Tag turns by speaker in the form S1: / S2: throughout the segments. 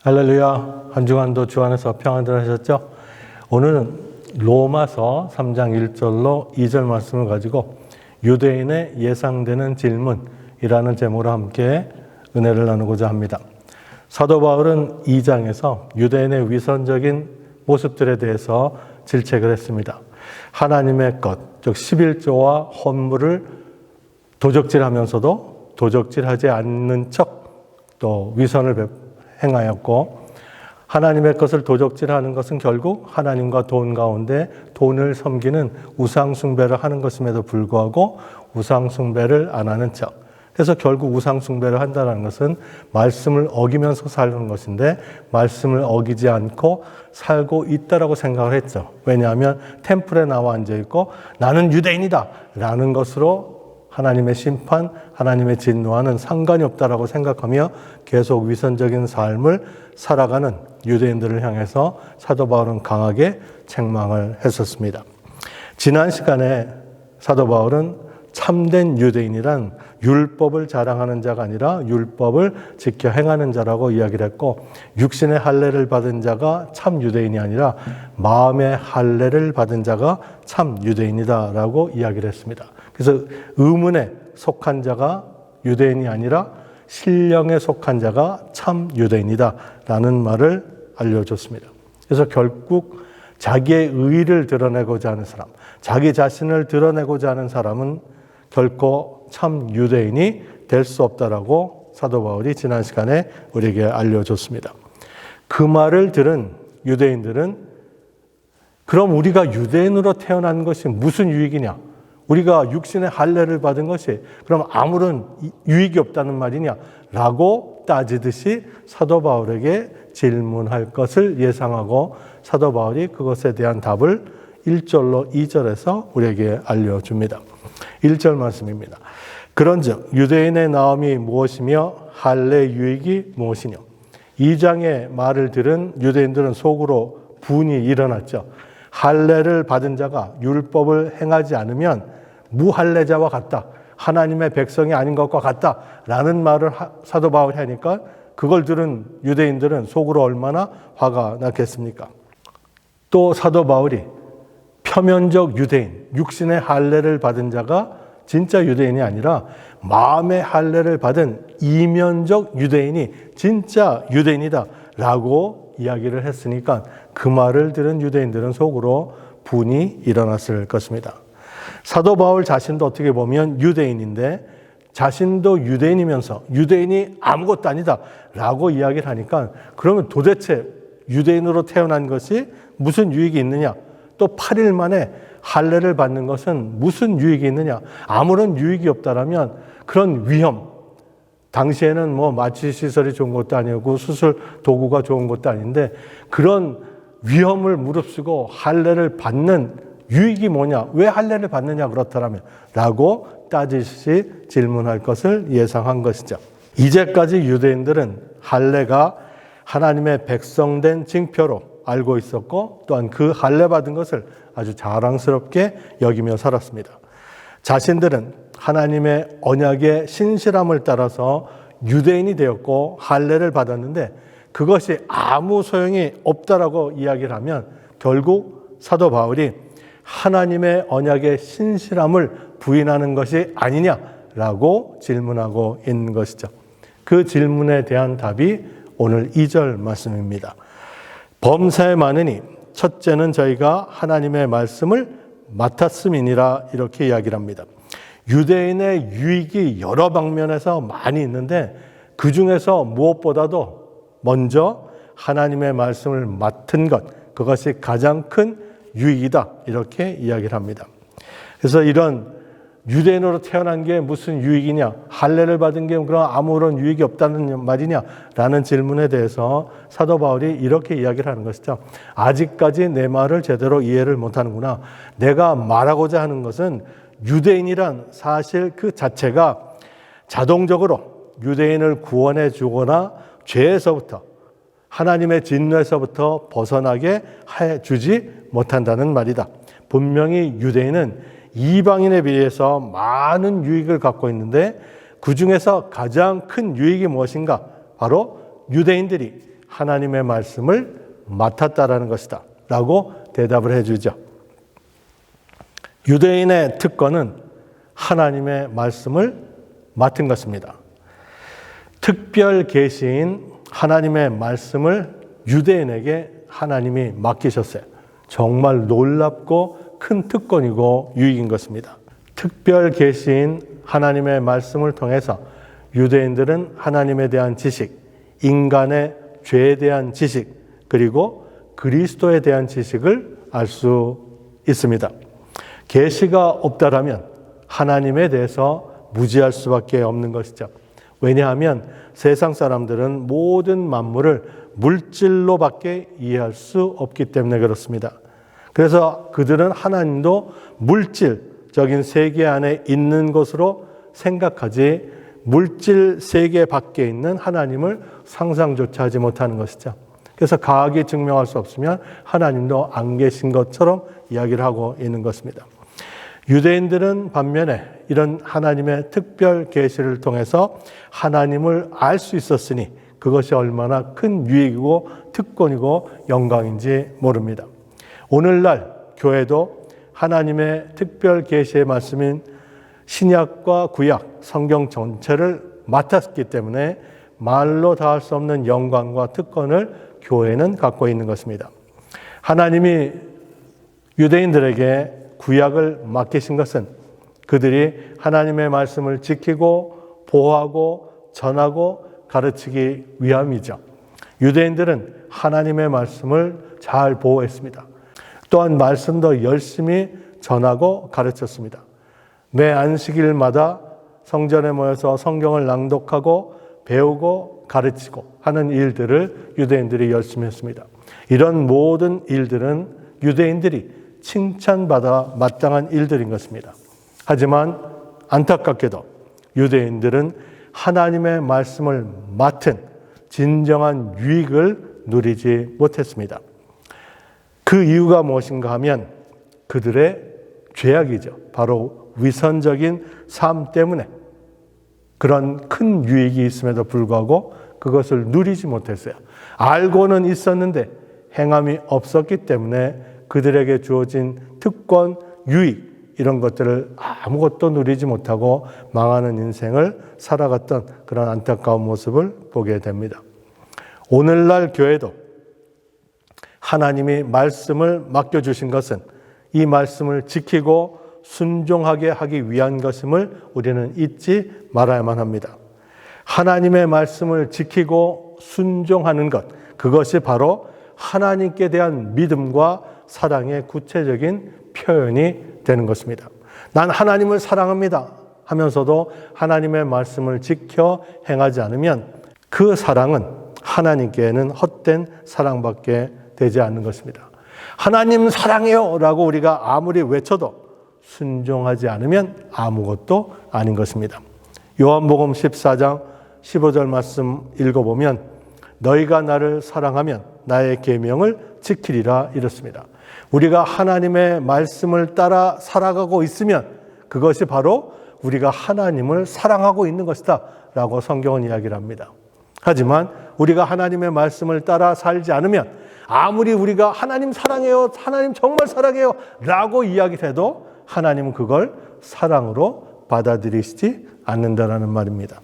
S1: 할렐루야. 한 주간도 주 안에서 평안들 하셨죠? 오늘은 로마서 3장 1절로 2절 말씀을 가지고 유대인의 예상되는 질문이라는 제목으로 함께 은혜를 나누고자 합니다. 사도 바울은 2장에서 유대인의 위선적인 모습들에 대해서 질책을 했습니다. 하나님의 것, 즉 11조와 헌물을 도적질하면서도 도적질하지 않는 척 또 위선을 행하였고, 하나님의 것을 도적질하는 것은 결국 하나님과 돈 가운데 돈을 섬기는 우상숭배를 하는 것임에도 불구하고 우상숭배를 안 하는 척. 그래서 결국 우상숭배를 한다는 것은 말씀을 어기면서 사는 것인데 말씀을 어기지 않고 살고 있다라고 생각을 했죠. 왜냐하면 템플에 나와 앉아있고 나는 유대인이다 라는 것으로 하나님의 심판, 하나님의 진노와는 상관이 없다라고 생각하며 계속 위선적인 삶을 살아가는 유대인들을 향해서 사도 바울은 강하게 책망을 했었습니다. 지난 시간에 사도 바울은 참된 유대인이란 율법을 자랑하는 자가 아니라 율법을 지켜 행하는 자라고 이야기를 했고, 육신의 할례를 받은 자가 참 유대인이 아니라 마음의 할례를 받은 자가 참 유대인이다라고 이야기를 했습니다. 그래서 의문에 속한 자가 유대인이 아니라 신령에 속한 자가 참 유대인이다라는 말을 알려줬습니다. 그래서 결국 자기의 의의를 드러내고자 하는 사람, 자기 자신을 드러내고자 하는 사람은 결코 참 유대인이 될 수 없다라고 사도 바울이 지난 시간에 우리에게 알려줬습니다. 그 말을 들은 유대인들은 그럼 우리가 유대인으로 태어난 것이 무슨 유익이냐? 우리가 육신의 할례를 받은 것이 그럼 아무런 유익이 없다는 말이냐? 라고 따지듯이 사도 바울에게 질문할 것을 예상하고 사도 바울이 그것에 대한 답을 1절로 2절에서 우리에게 알려줍니다. 1절 말씀입니다. 그런즉 유대인의 나옴이 무엇이며 할례 유익이 무엇이냐? 2장의 말을 들은 유대인들은 속으로 분이 일어났죠. 할례를 받은 자가 율법을 행하지 않으면 무할례자와 같다. 하나님의 백성이 아닌 것과 같다라는 말을 사도 바울이 하니까 그걸 들은 유대인들은 속으로 얼마나 화가 났겠습니까? 또 사도 바울이 표면적 유대인, 육신의 할례를 받은 자가 진짜 유대인이 아니라 마음의 할례를 받은 이면적 유대인이 진짜 유대인이다 라고 이야기를 했으니까 그 말을 들은 유대인들은 속으로 분이 일어났을 것입니다. 사도 바울 자신도 어떻게 보면 유대인인데 자신도 유대인이면서 유대인이 아무것도 아니다 라고 이야기를 하니까 그러면 도대체 유대인으로 태어난 것이 무슨 유익이 있느냐? 또 8일 만에 할례를 받는 것은 무슨 유익이 있느냐? 아무런 유익이 없다라면 그런 위험, 당시에는 뭐 마취 시설이 좋은 것도 아니고 수술 도구가 좋은 것도 아닌데 그런 위험을 무릅쓰고 할례를 받는 유익이 뭐냐? 왜 할례를 받느냐 그렇다라면? 라고 따지시 질문할 것을 예상한 것이죠. 이제까지 유대인들은 할례가 하나님의 백성된 징표로 알고 있었고 또한 그 할례 받은 것을 아주 자랑스럽게 여기며 살았습니다. 자신들은 하나님의 언약의 신실함을 따라서 유대인이 되었고 할례를 받았는데 그것이 아무 소용이 없다라고 이야기를 하면 결국 사도 바울이 하나님의 언약의 신실함을 부인하는 것이 아니냐라고 질문하고 있는 것이죠. 그 질문에 대한 답이 오늘 2절 말씀입니다. 범사에 많으니 첫째는 저희가 하나님의 말씀을 맡았음이니라 이렇게 이야기를 합니다. 유대인의 유익이 여러 방면에서 많이 있는데 그 중에서 무엇보다도 먼저 하나님의 말씀을 맡은 것, 그것이 가장 큰 유익이다 이렇게 이야기를 합니다. 그래서 이런 유대인으로 태어난 게 무슨 유익이냐? 할례를 받은 게 그럼 아무런 유익이 없다는 말이냐? 라는 질문에 대해서 사도 바울이 이렇게 이야기를 하는 것이죠. 아직까지 내 말을 제대로 이해를 못하는구나. 내가 말하고자 하는 것은 유대인이란 사실 그 자체가 자동적으로 유대인을 구원해 주거나 죄에서부터 하나님의 진노에서부터 벗어나게 해주지 못한다는 말이다. 분명히 유대인은 이방인에 비해서 많은 유익을 갖고 있는데 그 중에서 가장 큰 유익이 무엇인가? 바로 유대인들이 하나님의 말씀을 맡았다라는 것이다 라고 대답을 해주죠. 유대인의 특권은 하나님의 말씀을 맡은 것입니다. 특별 계시인 하나님의 말씀을 유대인에게 하나님이 맡기셨어요. 정말 놀랍고 큰 특권이고 유익인 것입니다. 특별 계시인 하나님의 말씀을 통해서 유대인들은 하나님에 대한 지식, 인간의 죄에 대한 지식, 그리고 그리스도에 대한 지식을 알 수 있습니다. 계시가 없다라면 하나님에 대해서 무지할 수밖에 없는 것이죠. 왜냐하면 세상 사람들은 모든 만물을 물질로밖에 이해할 수 없기 때문에 그렇습니다. 그래서 그들은 하나님도 물질적인 세계 안에 있는 것으로 생각하지 물질 세계 밖에 있는 하나님을 상상조차 하지 못하는 것이죠. 그래서 과학이 증명할 수 없으면 하나님도 안 계신 것처럼 이야기를 하고 있는 것입니다. 유대인들은 반면에 이런 하나님의 특별 계시를 통해서 하나님을 알 수 있었으니 그것이 얼마나 큰 유익이고 특권이고 영광인지 모릅니다. 오늘날 교회도 하나님의 특별 계시의 말씀인 신약과 구약, 성경 전체를 맡았기 때문에 말로 다할 수 없는 영광과 특권을 교회는 갖고 있는 것입니다. 하나님이 유대인들에게 구약을 맡기신 것은 그들이 하나님의 말씀을 지키고 보호하고 전하고 가르치기 위함이죠. 유대인들은 하나님의 말씀을 잘 보호했습니다. 또한 말씀도 열심히 전하고 가르쳤습니다. 매 안식일마다 성전에 모여서 성경을 낭독하고 배우고 가르치고 하는 일들을 유대인들이 열심히 했습니다. 이런 모든 일들은 유대인들이 칭찬받아 마땅한 일들인 것입니다. 하지만 안타깝게도 유대인들은 하나님의 말씀을 맡은 진정한 유익을 누리지 못했습니다. 그 이유가 무엇인가 하면 그들의 죄악이죠. 바로 위선적인 삶 때문에 그런 큰 유익이 있음에도 불구하고 그것을 누리지 못했어요. 알고는 있었는데 행함이 없었기 때문에 그들에게 주어진 특권, 유익 이런 것들을 아무것도 누리지 못하고 망하는 인생을 살아갔던 그런 안타까운 모습을 보게 됩니다. 오늘날 교회도 하나님이 말씀을 맡겨주신 것은 이 말씀을 지키고 순종하게 하기 위한 것임을 우리는 잊지 말아야만 합니다. 하나님의 말씀을 지키고 순종하는 것, 그것이 바로 하나님께 대한 믿음과 사랑의 구체적인 표현이 되는 것입니다. 난 하나님을 사랑합니다 하면서도 하나님의 말씀을 지켜 행하지 않으면 그 사랑은 하나님께는 헛된 사랑밖에 되지 않는 것입니다. 하나님 사랑해요 라고 우리가 아무리 외쳐도 순종하지 않으면 아무것도 아닌 것입니다. 요한복음 14장 15절 말씀 읽어보면 너희가 나를 사랑하면 나의 계명을 지키리라 이렇습니다. 우리가 하나님의 말씀을 따라 살아가고 있으면 그것이 바로 우리가 하나님을 사랑하고 있는 것이다 라고 성경은 이야기를 합니다. 하지만 우리가 하나님의 말씀을 따라 살지 않으면 아무리 우리가 하나님 사랑해요, 하나님 정말 사랑해요 라고 이야기를 해도 하나님은 그걸 사랑으로 받아들이시지 않는다라는 말입니다.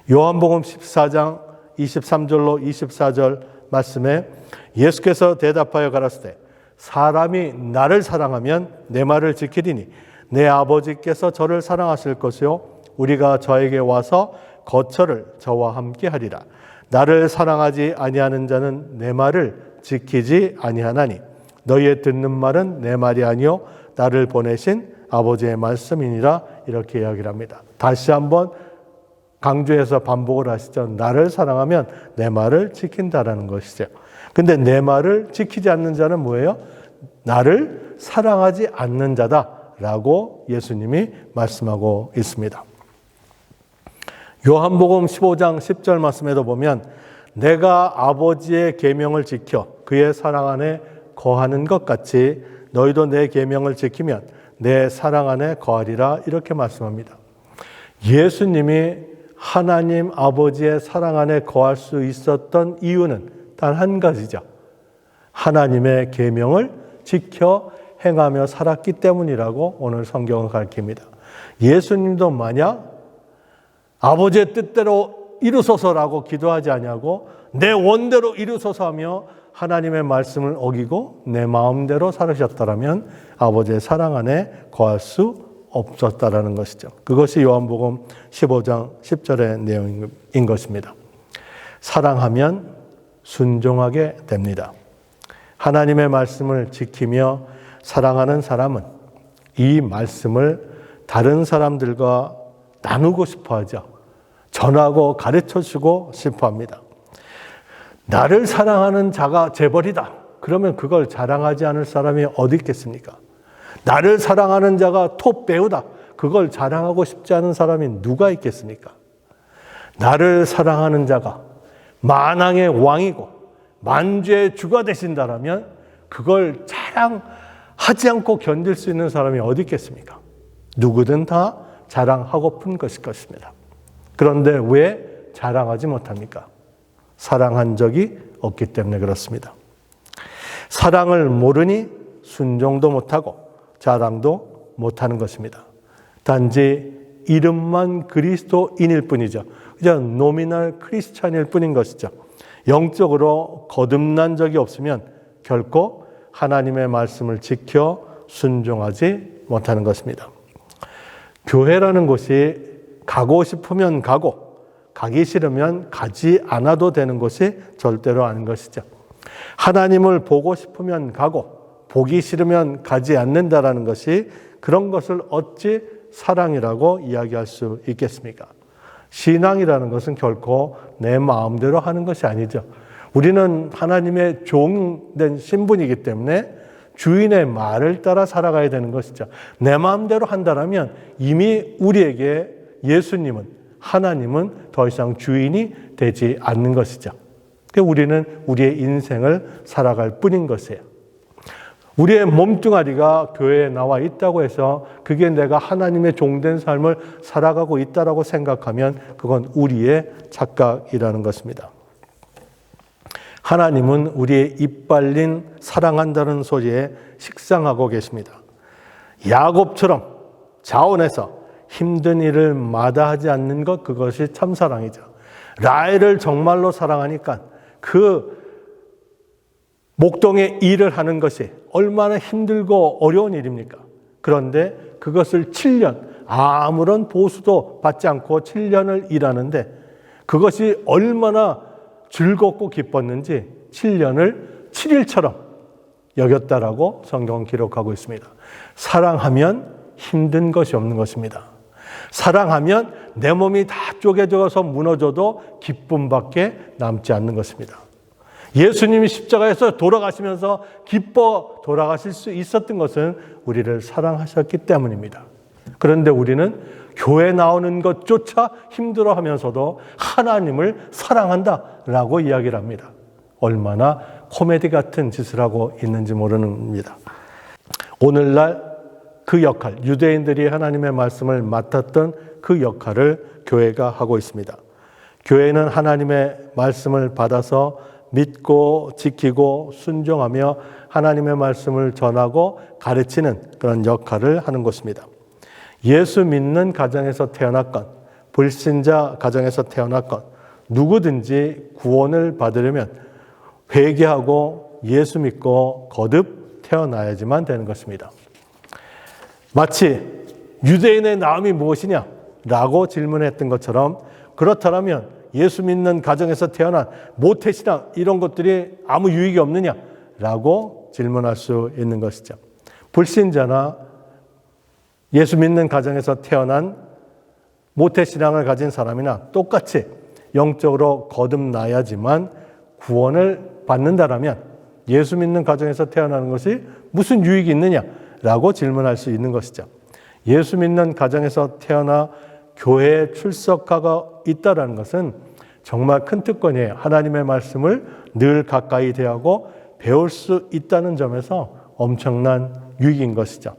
S1: 요한복음 14장 23절로 24절 말씀에 예수께서 대답하여 가라사대 사람이 나를 사랑하면 내 말을 지키리니 내 아버지께서 저를 사랑하실 것이요 우리가 저에게 와서 거처를 저와 함께 하리라. 나를 사랑하지 아니하는 자는 내 말을 지키지 아니하나니 너희의 듣는 말은 내 말이 아니요 나를 보내신 아버지의 말씀이니라 이렇게 이야기를 합니다. 다시 한번 강조해서 반복을 하시죠. 나를 사랑하면 내 말을 지킨다라는 것이죠. 근데 내 말을 지키지 않는 자는 뭐예요? 나를 사랑하지 않는 자다라고 예수님이 말씀하고 있습니다. 요한복음 15장 10절 말씀에도 보면 내가 아버지의 계명을 지켜 그의 사랑 안에 거하는 것 같이 너희도 내 계명을 지키면 내 사랑 안에 거하리라 이렇게 말씀합니다. 예수님이 하나님 아버지의 사랑 안에 거할 수 있었던 이유는 단 한 가지죠. 하나님의 계명을 지켜 행하며 살았기 때문이라고 오늘 성경은 가르칩니다. 예수님도 만약 아버지의 뜻대로 이루소서라고 기도하지 아니하고 내 원대로 이루소서 하며 하나님의 말씀을 어기고 내 마음대로 살으셨다면 아버지의 사랑 안에 거할 수 없었다라는 것이죠. 그것이 요한복음 15장 10절의 내용인 것입니다. 사랑하면 순종하게 됩니다. 하나님의 말씀을 지키며 사랑하는 사람은 이 말씀을 다른 사람들과 나누고 싶어 하죠. 전하고 가르쳐 주고 싶어 합니다. 나를 사랑하는 자가 재벌이다. 그러면 그걸 자랑하지 않을 사람이 어디 있겠습니까? 나를 사랑하는 자가 톱 배우다. 그걸 자랑하고 싶지 않은 사람이 누가 있겠습니까? 나를 사랑하는 자가 만왕의 왕이고 만주의 주가 되신다라면 그걸 자랑하지 않고 견딜 수 있는 사람이 어디 있겠습니까? 누구든 다 자랑하고픈 것일 것입니다. 그런데 왜 자랑하지 못합니까? 사랑한 적이 없기 때문에 그렇습니다. 사랑을 모르니 순종도 못하고 자랑도 못하는 것입니다. 단지 이름만 그리스도인일 뿐이죠. 그냥 노미널 크리스찬일 뿐인 것이죠. 영적으로 거듭난 적이 없으면 결코 하나님의 말씀을 지켜 순종하지 못하는 것입니다. 교회라는 곳이 가고 싶으면 가고 가기 싫으면 가지 않아도 되는 것이 절대로 아닌 것이죠. 하나님을 보고 싶으면 가고 보기 싫으면 가지 않는다라는 것이 그런 것을 어찌 사랑이라고 이야기할 수 있겠습니까? 신앙이라는 것은 결코 내 마음대로 하는 것이 아니죠. 우리는 하나님의 종된 신분이기 때문에 주인의 말을 따라 살아가야 되는 것이죠. 내 마음대로 한다면 이미 우리에게 예수님은 하나님은 더 이상 주인이 되지 않는 것이죠. 우리는 우리의 인생을 살아갈 뿐인 것이에요. 우리의 몸뚱아리가 교회에 나와 있다고 해서 그게 내가 하나님의 종된 삶을 살아가고 있다고 생각하면 그건 우리의 착각이라는 것입니다. 하나님은 우리의 이빨린 사랑한다는 소리에 식상하고 계십니다. 야곱처럼 자원해서 힘든 일을 마다하지 않는 것, 그것이 참 사랑이죠. 라헬을 정말로 사랑하니까 그 목동의 일을 하는 것이 얼마나 힘들고 어려운 일입니까? 그런데 그것을 7년, 아무런 보수도 받지 않고 7년을 일하는데 그것이 얼마나 즐겁고 기뻤는지 7년을 7일처럼 여겼다라고 성경은 기록하고 있습니다. 사랑하면 힘든 것이 없는 것입니다. 사랑하면 내 몸이 다 쪼개져서 무너져도 기쁨밖에 남지 않는 것입니다. 예수님이 십자가에서 돌아가시면서 기뻐 돌아가실 수 있었던 것은 우리를 사랑하셨기 때문입니다. 그런데 우리는 교회 나오는 것조차 힘들어하면서도 하나님을 사랑한다라고 이야기를 합니다. 얼마나 코미디 같은 짓을 하고 있는지 모릅니다. 오늘날 그 역할, 유대인들이 하나님의 말씀을 맡았던 그 역할을 교회가 하고 있습니다. 교회는 하나님의 말씀을 받아서 믿고 지키고 순종하며 하나님의 말씀을 전하고 가르치는 그런 역할을 하는 것입니다. 예수 믿는 가정에서 태어났건 불신자 가정에서 태어났건 누구든지 구원을 받으려면 회개하고 예수 믿고 거듭 태어나야지만 되는 것입니다. 마치 유대인의 나음이 무엇이냐라고 질문했던 것처럼 그렇다면 예수 믿는 가정에서 태어난 모태신앙 이런 것들이 아무 유익이 없느냐라고 질문할 수 있는 것이죠. 불신자나 예수 믿는 가정에서 태어난 모태신앙을 가진 사람이나 똑같이 영적으로 거듭나야지만 구원을 받는다라면 예수 믿는 가정에서 태어나는 것이 무슨 유익이 있느냐라고 질문할 수 있는 것이죠. 예수 믿는 가정에서 태어나 교회에 출석하고 있다는 것은 정말 큰 특권이에요. 하나님의 말씀을 늘 가까이 대하고 배울 수 있다는 점에서 엄청난 유익인 것이죠.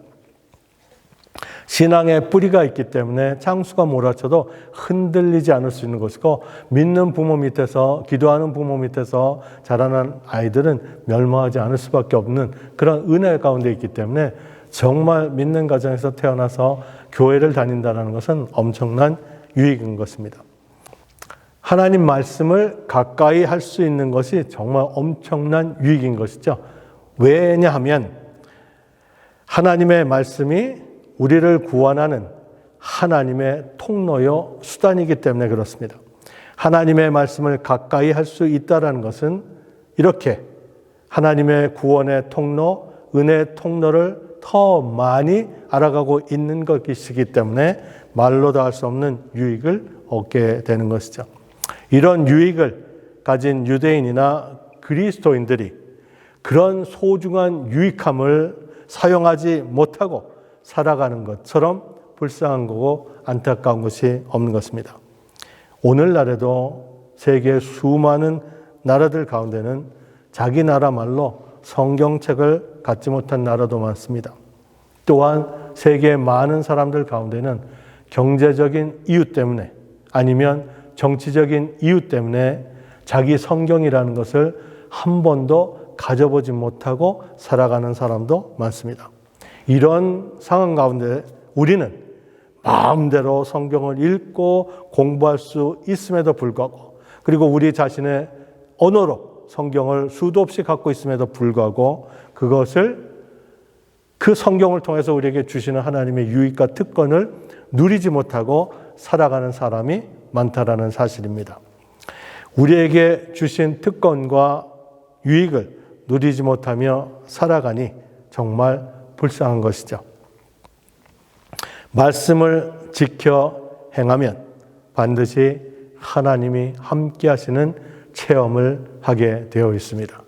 S1: 신앙의 뿌리가 있기 때문에 창수가 몰아쳐도 흔들리지 않을 수 있는 것이고, 믿는 부모 밑에서, 기도하는 부모 밑에서 자라난 아이들은 멸망하지 않을 수밖에 없는 그런 은혜 가운데 있기 때문에 정말 믿는 가정에서 태어나서 교회를 다닌다는 것은 엄청난 유익인 것입니다. 하나님 말씀을 가까이 할 수 있는 것이 정말 엄청난 유익인 것이죠. 왜냐하면 하나님의 말씀이 우리를 구원하는 하나님의 통로요 수단이기 때문에 그렇습니다. 하나님의 말씀을 가까이 할 수 있다는 것은 이렇게 하나님의 구원의 통로, 은혜의 통로를 더 많이 알아가고 있는 것이기 때문에 말로 다 할 수 없는 유익을 얻게 되는 것이죠. 이런 유익을 가진 유대인이나 그리스도인들이 그런 소중한 유익함을 사용하지 못하고 살아가는 것처럼 불쌍한 거고 안타까운 것이 없는 것입니다. 오늘날에도 세계 수많은 나라들 가운데는 자기 나라 말로 성경책을 갖지 못한 나라도 많습니다. 또한 세계 많은 사람들 가운데는 경제적인 이유 때문에 아니면 정치적인 이유 때문에 자기 성경이라는 것을 한 번도 가져보지 못하고 살아가는 사람도 많습니다. 이런 상황 가운데 우리는 마음대로 성경을 읽고 공부할 수 있음에도 불구하고, 그리고 우리 자신의 언어로 성경을 수도 없이 갖고 있음에도 불구하고 그 성경을 통해서 우리에게 주시는 하나님의 유익과 특권을 누리지 못하고 살아가는 사람이 많다라는 사실입니다. 우리에게 주신 특권과 유익을 누리지 못하며 살아가니 정말 불쌍한 것이죠. 말씀을 지켜 행하면 반드시 하나님이 함께 하시는 체험을 하게 되어 있습니다.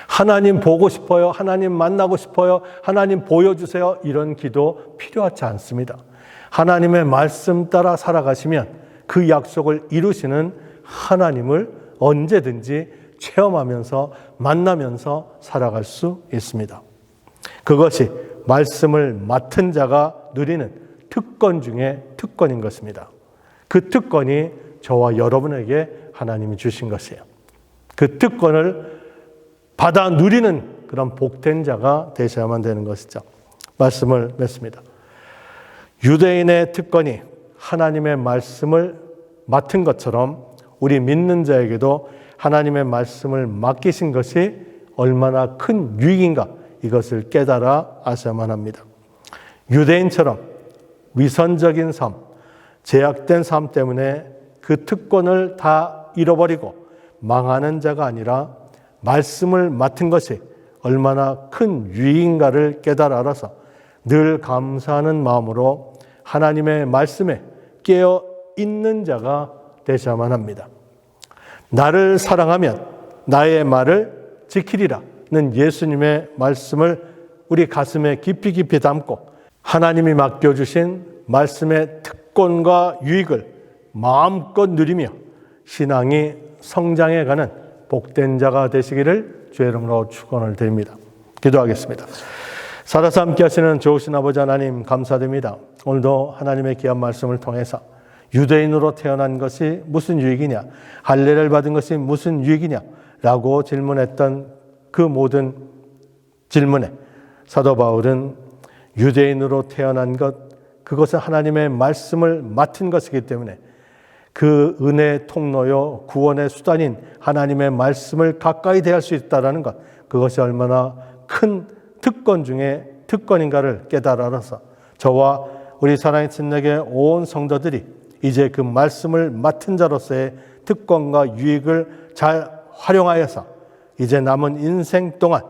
S1: 하나님 보고 싶어요. 하나님 만나고 싶어요. 하나님 보여주세요. 이런 기도 필요하지 않습니다. 하나님의 말씀 따라 살아가시면 그 약속을 이루시는 하나님을 언제든지 체험하면서 만나면서 살아갈 수 있습니다. 그것이 말씀을 맡은 자가 누리는 특권 중에 특권인 것입니다. 그 특권이 저와 여러분에게 하나님이 주신 것이에요. 그 특권을 받아 누리는 그런 복된 자가 되셔야만 되는 것이죠. 말씀을 맺습니다. 유대인의 특권이 하나님의 말씀을 맡은 것처럼 우리 믿는 자에게도 하나님의 말씀을 맡기신 것이 얼마나 큰 유익인가, 이것을 깨달아 아셔야만 합니다. 유대인처럼 위선적인 삶, 제약된 삶 때문에 그 특권을 다 잃어버리고 망하는 자가 아니라 말씀을 맡은 것이 얼마나 큰 유익인가를 깨달아 알아서 늘 감사하는 마음으로 하나님의 말씀에 깨어 있는 자가 되셔야만 합니다. 나를 사랑하면 나의 말을 지키리라는 예수님의 말씀을 우리 가슴에 깊이 깊이 담고 하나님이 맡겨주신 말씀의 특권과 유익을 마음껏 누리며 신앙이 성장해가는 복된 자가 되시기를 주의 이름으로 축원을 드립니다. 기도하겠습니다. 살아서 함께 하시는 좋으신 아버지 하나님 감사드립니다. 오늘도 하나님의 귀한 말씀을 통해서 유대인으로 태어난 것이 무슨 유익이냐, 할례를 받은 것이 무슨 유익이냐 라고 질문했던 그 모든 질문에 사도 바울은 유대인으로 태어난 것, 그것은 하나님의 말씀을 맡은 것이기 때문에 그 은혜의 통로요 구원의 수단인 하나님의 말씀을 가까이 대할 수 있다는 것, 그것이 얼마나 큰 특권 중에 특권인가를 깨달아서 저와 우리 사랑의 친구에게 온 성도들이 이제 그 말씀을 맡은 자로서의 특권과 유익을 잘 활용하여서 이제 남은 인생 동안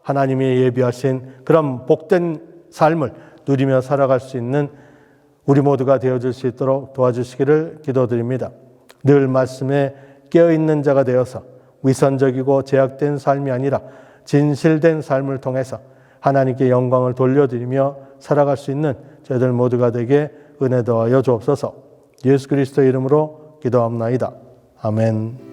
S1: 하나님이 예비하신 그런 복된 삶을 누리며 살아갈 수 있는 우리 모두가 되어줄 수 있도록 도와주시기를 기도드립니다. 늘 말씀에 깨어있는 자가 되어서 위선적이고 제약된 삶이 아니라 진실된 삶을 통해서 하나님께 영광을 돌려드리며 살아갈 수 있는 저희들 모두가 되게 은혜 더하여 주옵소서. 예수 그리스도의 이름으로 기도합나이다. 아멘.